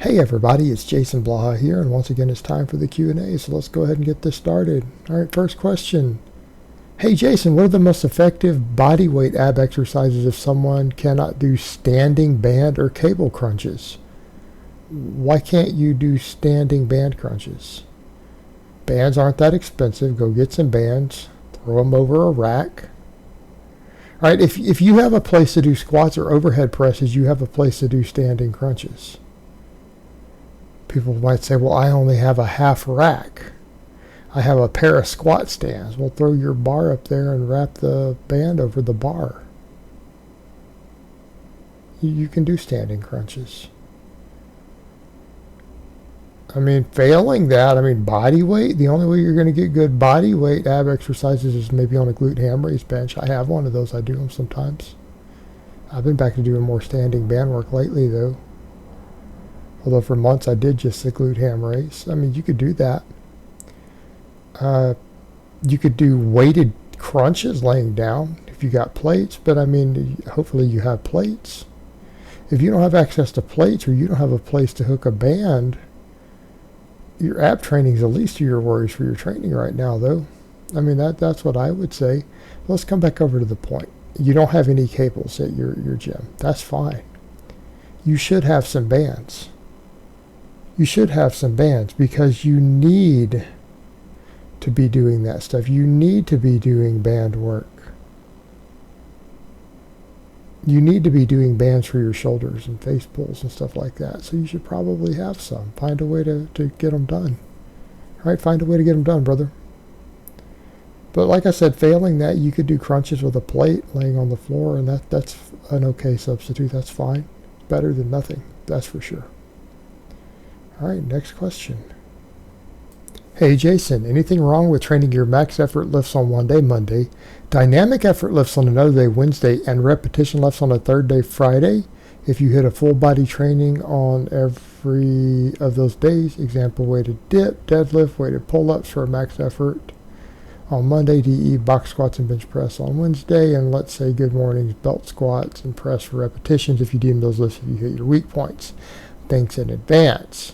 Hey everybody, it's Jason Blaha here, and once again it's time for the Q&A, so let's go ahead and get this started. Alright, first question. Hey Jason, what are the most effective body weight ab exercises if someone cannot do standing band or cable crunches? Why can't you do standing band crunches? Bands aren't that expensive. Go get some bands, throw them over a rack. Alright, if you have a place to do squats or overhead presses, you have a place to do standing crunches. People might say, well, I only have a half rack. I have a pair of squat stands. Well, throw your bar up there and wrap the band over the bar. You can do standing crunches. I mean, failing that, body weight, the only way you're going to get good body weight ab exercises is maybe on a glute ham raise bench. I have one of those. I do them sometimes. I've been back to doing more standing band work lately, though. Although for months I did just the glute ham raise. You could do that. You could do weighted crunches laying down if you got plates, but hopefully you have plates. If you don't have access to plates or you don't have a place to hook a band, your ab training is the least of your worries for your training right now, though. That's what I would say. Let's come back over to the point. You don't have any cables at your gym. That's fine. You should have some bands. You should have some bands because you need to be doing that stuff. You need to be doing band work. You need to be doing bands for your shoulders and face pulls and stuff like that. So you should probably have some. Find a way to get them done. All right, find a way to get them done, brother. But like I said, failing that, you could do crunches with a plate laying on the floor, and that's an okay substitute. That's fine. Better than nothing, that's for sure. All right, next question. Hey Jason, anything wrong with training your max effort lifts on one day, Monday, dynamic effort lifts on another day, Wednesday, and repetition lifts on a third day, Friday, if you hit a full body training on every of those days? Example, weighted dip, deadlift, weighted pull-ups for a max effort on Monday, DE, box squats and bench press on Wednesday, and let's say good mornings, belt squats and press for repetitions if you deem those lifts if you hit your weak points. Thanks in advance.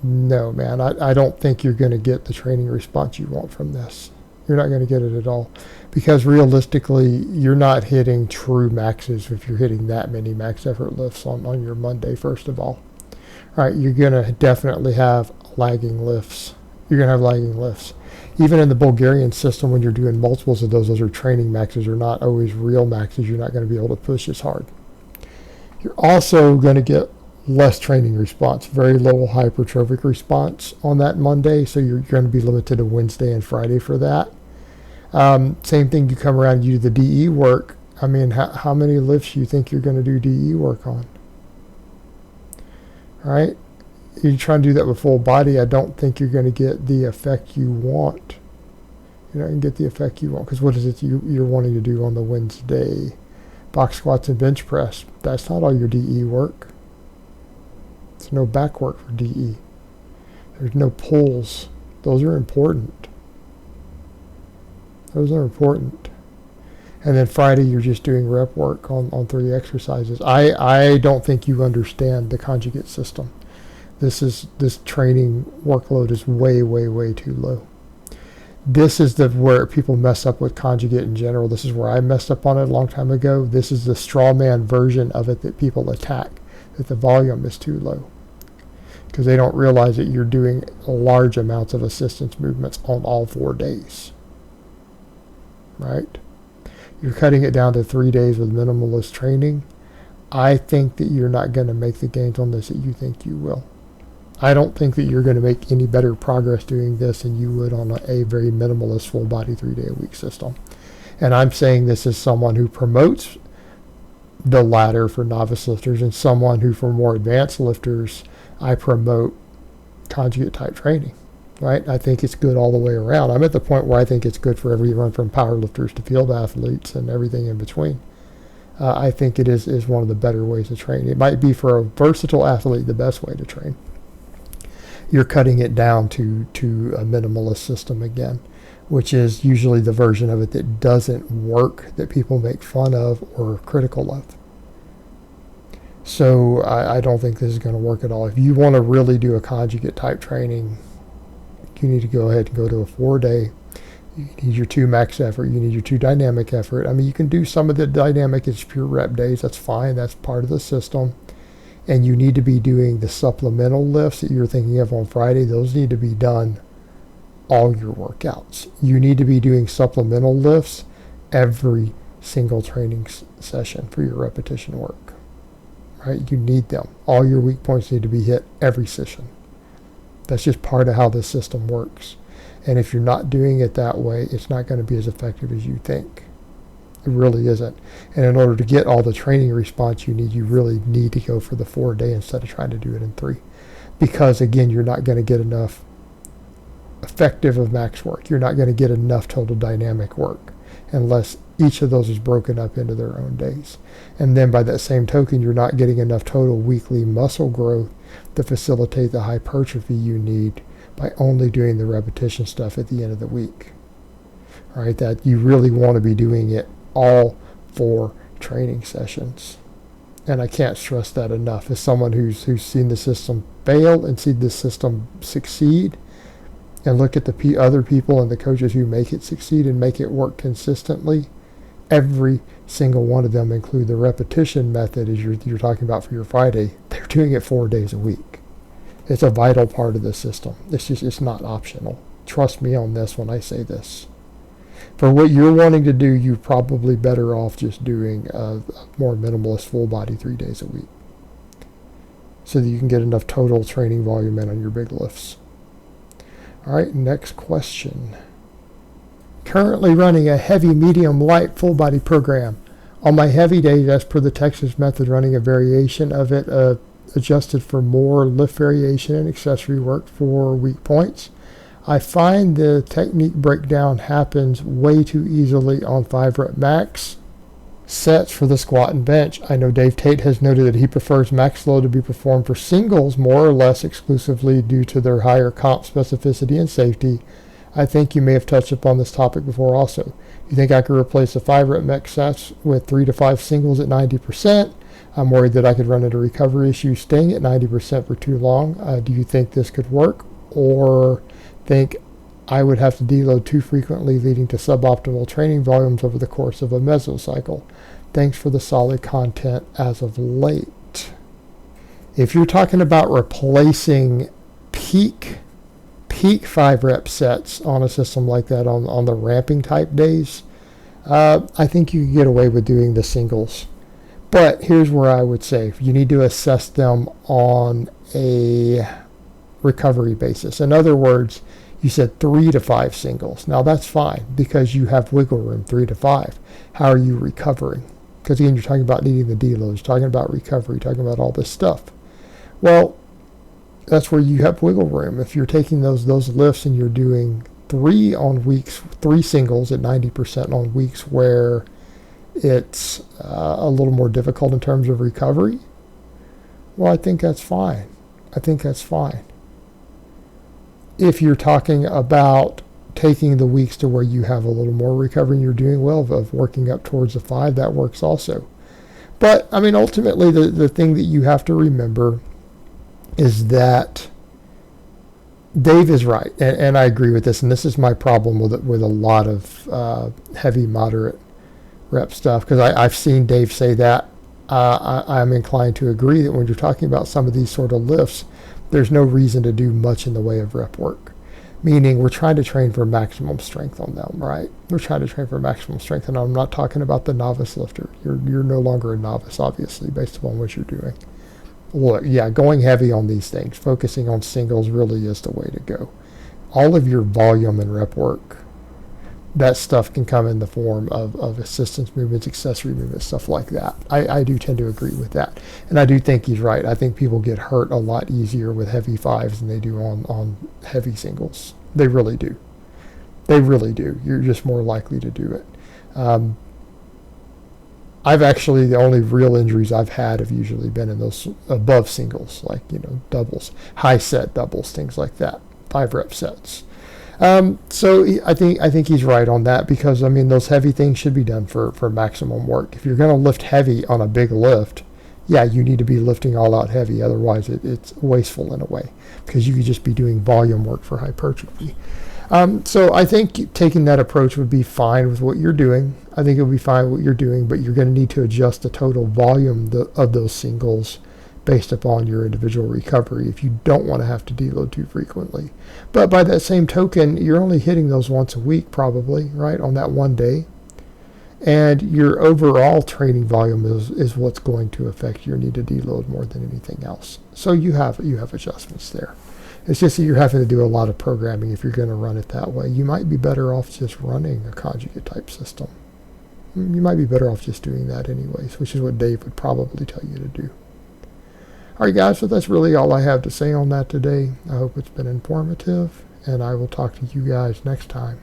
No, man, I don't think you're going to get the training response you want from this. You're not going to get it at all. Because realistically, you're not hitting true maxes if you're hitting that many max effort lifts on your Monday, first of all. All right, you're going to definitely have lagging lifts. You're going to have lagging lifts. Even in the Bulgarian system, when you're doing multiples of those are training maxes, are not always real maxes. You're not going to be able to push as hard. You're also going to get less training response, very low hypertrophic response on that Monday, so you're going to be limited to Wednesday and Friday for that. Same thing, you come around, you do the DE work. How many lifts do you think you're going to do DE work on? All right, you try to do that with full body, I don't think you're going to get the effect you want. You're not going to get the effect you want, because what is it you're wanting to do on the Wednesday? Box squats and bench press. That's not all your DE work. There's no back work for DE. There's no pulls. Those are important. Those are important. And then Friday, you're just doing rep work on 3 exercises. I don't think you understand the conjugate system. This training workload is way, way, way too low. This is where people mess up with conjugate in general. This is where I messed up on it a long time ago. This is the straw man version of it that people attack, that the volume is too low. Because they don't realize that you're doing large amounts of assistance movements on all 4 days. Right? You're cutting it down to 3 days with minimalist training. I think that you're not going to make the gains on this that you think you will. I don't think that you're going to make any better progress doing this than you would on a very minimalist full body 3-day-a-week system. And I'm saying this as someone who promotes the ladder for novice lifters and someone who, for more advanced lifters, I promote conjugate type training. Right? I think it's good all the way around. I'm at the point where I think it's good for everyone from power lifters to field athletes and everything in between. I think it is one of the better ways to train. It might be for a versatile athlete the best way to train. You're cutting it down to a minimalist system again, which is usually the version of it that doesn't work, that people make fun of or are critical of. So I don't think this is going to work at all. If you want to really do a conjugate type training, you need to go ahead and go to a 4-day. You need your 2 max effort. You need your 2 dynamic effort. I mean, you can do some of the dynamic as pure rep days. That's fine. That's part of the system. And you need to be doing the supplemental lifts that you're thinking of on Friday. Those need to be done all your workouts. You need to be doing supplemental lifts every single training session for your repetition work. Right? You need them. All your weak points need to be hit every session. That's just part of how this system works. And if you're not doing it that way, it's not going to be as effective as you think. It really isn't. And in order to get all the training response you need, you really need to go for the 4-day instead of trying to do it in 3. Because again, you're not going to get enough effective of max work. You're not going to get enough total dynamic work unless each of those is broken up into their own days. And then by that same token, you're not getting enough total weekly muscle growth to facilitate the hypertrophy you need by only doing the repetition stuff at the end of the week. All right, that you really want to be doing it all 4 training sessions. And I can't stress that enough. As someone who's seen the system fail and seen the system succeed, and look at the other people and the coaches who make it succeed and make it work consistently, every single one of them include the repetition method as you're talking about for your Friday. They're doing it 4 days a week. It's a vital part of the system. It's not optional. Trust me on this when I say this. For what you're wanting to do, you're probably better off just doing a more minimalist full body 3 days a week, so that you can get enough total training volume in on your big lifts. All right, next question. Currently running a heavy, medium, light, full body program. On my heavy days, as per the Texas method, running a variation of it adjusted for more lift variation and accessory work for weak points. I find the technique breakdown happens way too easily on 5 rep max sets for the squat and bench. I know Dave Tate has noted that he prefers max load to be performed for singles more or less exclusively due to their higher comp specificity and safety. I think you may have touched upon this topic before also. You think I could replace the 5 rep max sets with 3 to 5 singles at 90%? I'm worried that I could run into recovery issues staying at 90% for too long. Do you think this could work, or think I would have to deload too frequently, leading to suboptimal training volumes over the course of a mesocycle? Thanks for the solid content as of late. If you're talking about replacing peak 5 rep sets on a system like that on the ramping type days, I think you can get away with doing the singles. But here's where I would say you need to assess them on a recovery basis. In other words, you said 3 to 5 singles. Now that's fine because you have wiggle room, 3 to 5. How are you recovering? Because again, you're talking about needing the deloads, you're talking about recovery, you're talking about all this stuff. Well, that's where you have wiggle room. If you're taking those lifts and you're doing 3 on weeks, 3 singles at 90% on weeks where it's a little more difficult in terms of recovery, well, I think that's fine. If you're talking about taking the weeks to where you have a little more recovery and you're doing well of working up towards the 5, that works also. But, I mean, ultimately, the thing that you have to remember is that Dave is right, and I agree with this, and this is my problem with a lot of heavy, moderate rep stuff, because I've seen Dave say that. I'm inclined to agree that when you're talking about some of these sort of lifts, there's no reason to do much in the way of rep work. Meaning we're trying to train for maximum strength on them, right? We're trying to train for maximum strength, and I'm not talking about the novice lifter. You're no longer a novice, obviously, based upon what you're doing. Look, yeah, going heavy on these things, focusing on singles really is the way to go. All of your volume and rep work, that stuff can come in the form of assistance movements, accessory movements, stuff like that. I do tend to agree with that. And I do think he's right. I think people get hurt a lot easier with heavy 5s than they do on heavy singles. They really do. They really do. You're just more likely to do it. I've actually, the only real injuries I've had have usually been in those above singles, like, doubles, high set doubles, things like that, 5 rep sets. So I think he's right on that, because, I mean, those heavy things should be done for maximum work. If you're going to lift heavy on a big lift, yeah, you need to be lifting all out heavy. Otherwise, it's wasteful in a way, because you could just be doing volume work for hypertrophy. So I think taking that approach would be fine with what you're doing. I think it would be fine with what you're doing, but you're going to need to adjust the total volume of those singles based upon your individual recovery if you don't want to have to deload too frequently. But by that same token, you're only hitting those once a week probably, right, on that one day. And your overall training volume is what's going to affect your need to deload more than anything else. So you have adjustments there. It's just that you're having to do a lot of programming if you're going to run it that way. You might be better off just running a conjugate type system. You might be better off just doing that anyways, which is what Dave would probably tell you to do. All right, guys, so that's really all I have to say on that today. I hope it's been informative, and I will talk to you guys next time.